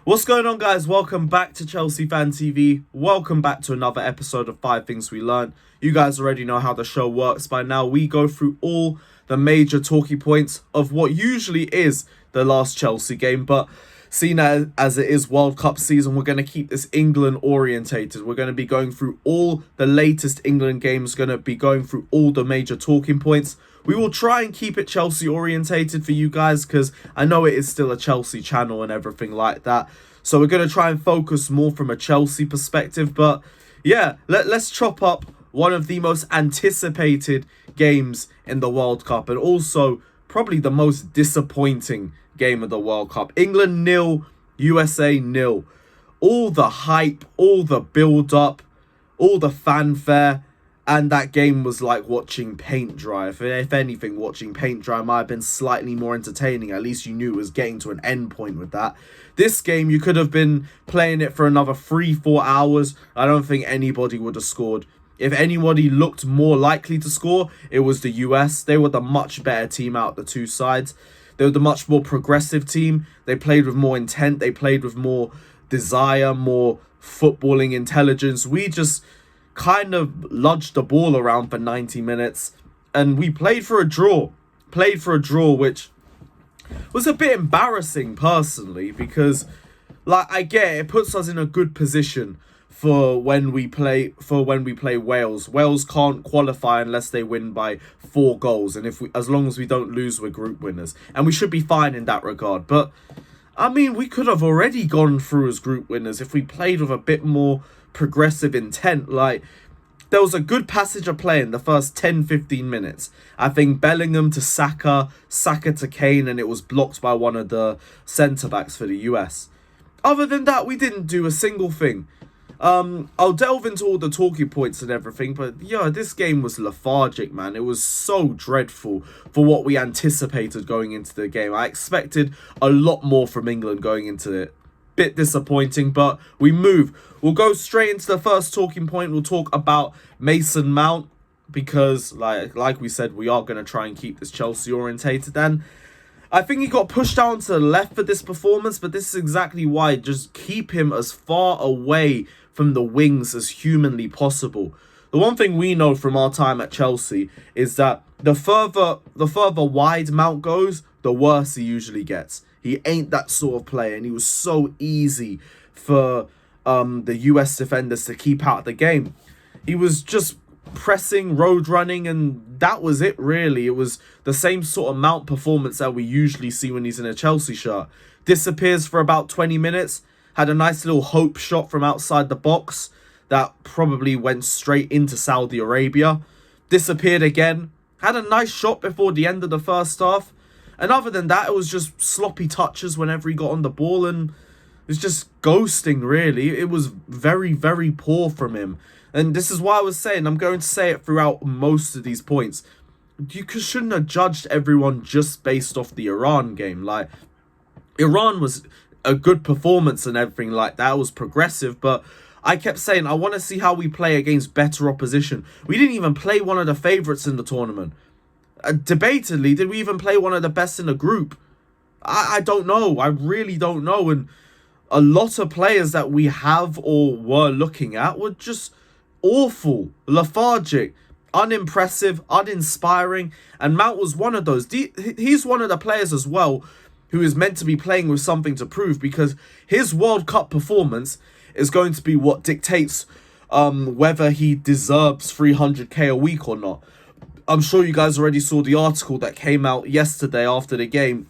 What's going on, guys? Welcome back to Chelsea Fan TV. Welcome back to another episode of 5 Things We Learned. You guys already know how the show works by now. We go through all the major talking points of what usually is the last Chelsea game, but seeing as it is World Cup season, we're going to keep this England orientated. We're going to be going through all the latest England games, going to be going through all the major talking points. We will try and keep it Chelsea orientated for you guys because I know it is still a Chelsea channel and everything like that. So we're going to try and focus more from a Chelsea perspective. But yeah, let's chop up one of the most anticipated games in the World Cup and also probably the most disappointing game of the World Cup. England 0, USA 0. All the hype, all the build-up, all the fanfare. And that game was like watching paint dry. If anything, watching paint dry might have been slightly more entertaining. At least you knew it was getting to an end point with that. This game, you could have been playing it for another 3-4 hours. I don't think anybody would have scored. If anybody looked more likely to score, it was the US. They were the much better team out of the two sides. They were the much more progressive team. They played with more intent. They played with more desire, more footballing intelligence. We just kind of lodged the ball around for 90 minutes and we played for a draw, which was a bit embarrassing personally because, like, I get it puts us in a good position for when we play Wales. Wales can't qualify unless they win by 4 goals, and as long as we don't lose, we're group winners, and we should be fine in that regard. But I mean, we could have already gone through as group winners if we played with a bit more progressive intent. Like, there was a good passage of play in the first 10-15 minutes. I think Bellingham to Saka to Kane, and it was blocked by one of the centre-backs for the US. Other than that, we didn't do a single thing. I'll delve into all the talking points and everything, but yeah, this game was lethargic, man. It was so dreadful for what we anticipated going into the game. I expected a lot more from England going into it. Bit disappointing, but we move. We'll go straight into the first talking point. We'll talk about Mason Mount because, like we said, we are going to try and keep this Chelsea orientated. And I think he got pushed down to the left for this performance, but this is exactly why. Just keep him as far away from the wings as humanly possible. The one thing we know from our time at Chelsea is that the further wide Mount goes, the worse he usually gets. He ain't that sort of player, and he was so easy for the US defenders to keep out of the game. He was just pressing, road running, and that was it really. It was the same sort of Mount performance that we usually see when he's in a Chelsea shirt. Disappears for about 20 minutes, had a nice little hope shot from outside the box that probably went straight into Saudi Arabia. Disappeared again, had a nice shot before the end of the first half. And other than that, it was just sloppy touches whenever he got on the ball, and it was just ghosting, really. It was very, very poor from him. And this is why I was saying, I'm going to say it throughout most of these points, you shouldn't have judged everyone just based off the Iran game. Like, Iran was a good performance and everything like that. It was progressive, but I kept saying, I want to see how we play against better opposition. We didn't even play one of the favourites in the tournament. Debatedly, did we even play one of the best in the group? I don't know. I really don't know. And a lot of players that we have or were looking at were just awful, lethargic, unimpressive, uninspiring. And Mount was one of those. He's one of the players as well who is meant to be playing with something to prove, because his World Cup performance is going to be what dictates whether he deserves 300k a week or not. I'm sure you guys already saw the article that came out yesterday after the game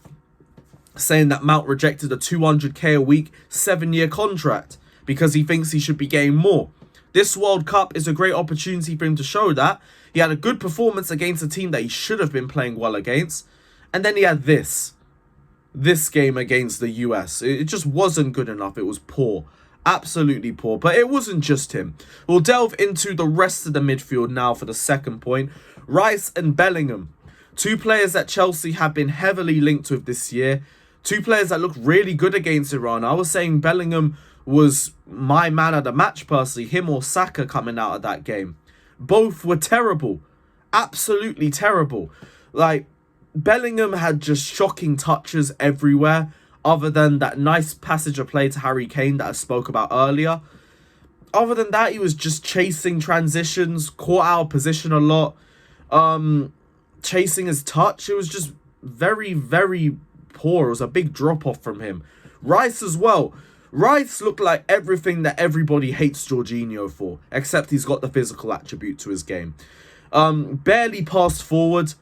saying that Mount rejected a 200k a week 7-year contract because he thinks he should be getting more. This World Cup is a great opportunity for him to show that. He had a good performance against a team that he should have been playing well against. And then he had this game against the US. It just wasn't good enough. It was poor. Absolutely poor. But it wasn't just him. We'll delve into the rest of the midfield now for the second point. Rice and Bellingham, 2 players that Chelsea have been heavily linked with this year. 2 players that looked really good against Iran. I was saying Bellingham was my man of the match personally, him or Saka coming out of that game. Both were terrible. Absolutely terrible. Like, Bellingham had just shocking touches everywhere. other than that nice passage of play to Harry Kane that I spoke about earlier. Other than that, he was just chasing transitions, caught out of position a lot, chasing his touch. It was just very, very poor. It was a big drop-off from him. Rice as well. Rice looked like everything that everybody hates Jorginho for, except he's got the physical attribute to his game. Barely passed forward,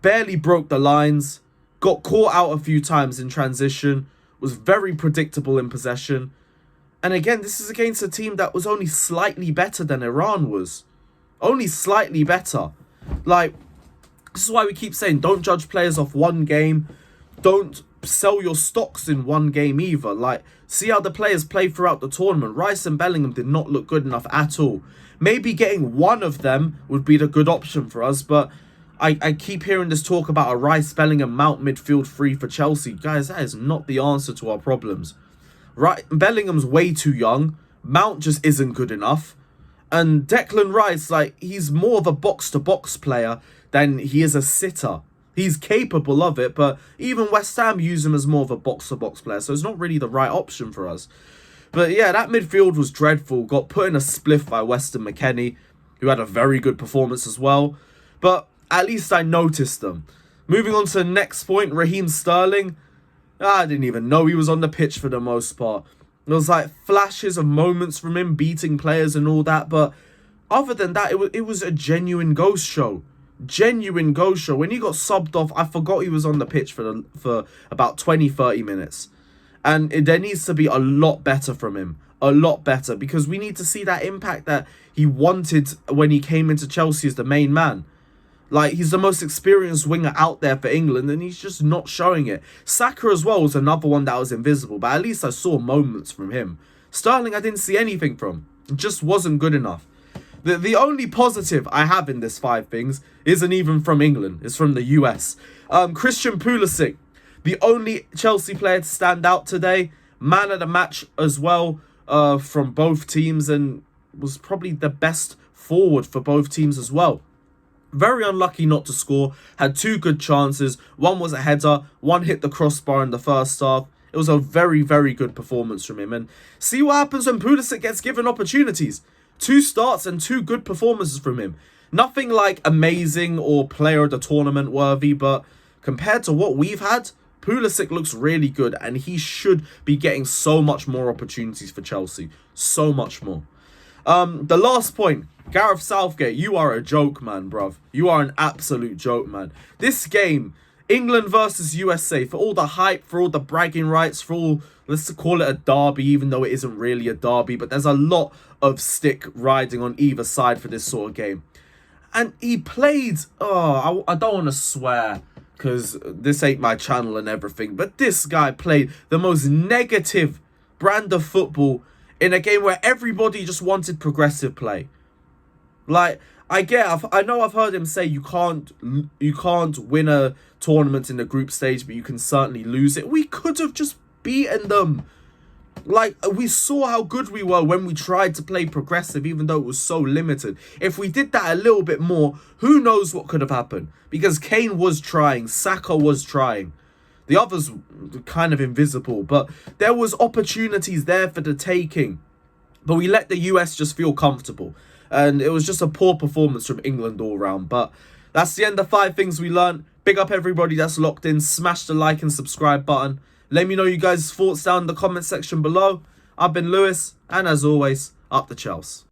barely broke the lines, got caught out a few times in transition, was very predictable in possession. And again, this is against a team that was only slightly better than Iran was. Only slightly better. Like, this is why we keep saying, don't judge players off one game. Don't sell your stocks in one game either. Like, see how the players play throughout the tournament. Rice and Bellingham did not look good enough at all. Maybe getting one of them would be the good option for us, but I keep hearing this talk about a Rice, Bellingham, Mount midfield free for Chelsea. Guys, that is not the answer to our problems. Right, Bellingham's way too young. Mount just isn't good enough. And Declan Rice, like, he's more of a box-to-box player than he is a sitter. He's capable of it, but even West Ham use him as more of a box-to-box player, so it's not really the right option for us. But yeah, that midfield was dreadful. Got put in a spliff by Weston McKennie, who had a very good performance as well. But at least I noticed them. Moving on to the next point, Raheem Sterling. I didn't even know he was on the pitch for the most part. There was like flashes of moments from him beating players and all that, but other than that, it was a genuine ghost show. Genuine ghost show. When he got subbed off, I forgot he was on the pitch for about 20-30 minutes. And there needs to be a lot better from him. A lot better, because we need to see that impact that he wanted when he came into Chelsea as the main man. Like, he's the most experienced winger out there for England, and he's just not showing it. Saka as well was another one that was invisible, but at least I saw moments from him. Sterling, I didn't see anything from. It just wasn't good enough. The only positive I have in this 5 things isn't even from England. It's from the US. Christian Pulisic, the only Chelsea player to stand out today. Man of the match as well from both teams, and was probably the best forward for both teams as well. Very unlucky not to score. Had 2 good chances. One was a header. One hit the crossbar in the first half. It was a very, very good performance from him. And see what happens when Pulisic gets given opportunities. 2 starts and 2 good performances from him. Nothing like amazing or player of the tournament worthy, but compared to what we've had, Pulisic looks really good, and he should be getting so much more opportunities for Chelsea. So much more. The last point, Gareth Southgate, you are a joke, man, bruv. You are an absolute joke, man. This game, England versus USA, for all the hype, for all the bragging rights, for all, let's call it a derby, even though it isn't really a derby, but there's a lot of stick riding on either side for this sort of game. And he played, I don't want to swear, because this ain't my channel and everything, but this guy played the most negative brand of football in a game where everybody just wanted progressive play. Like, I know I've heard him say you can't win a tournament in the group stage, but you can certainly lose it. We could have just beaten them. Like, we saw how good we were when we tried to play progressive, even though it was so limited. If we did that a little bit more, who knows what could have happened? Because Kane was trying, Saka was trying. The others were kind of invisible, but there was opportunities there for the taking. But we let the US just feel comfortable. And it was just a poor performance from England all round. But that's the end of 5 things we learned. Big up everybody that's locked in. Smash the like and subscribe button. Let me know you guys' thoughts down in the comment section below. I've been Lewis, and as always, up the Chelsea.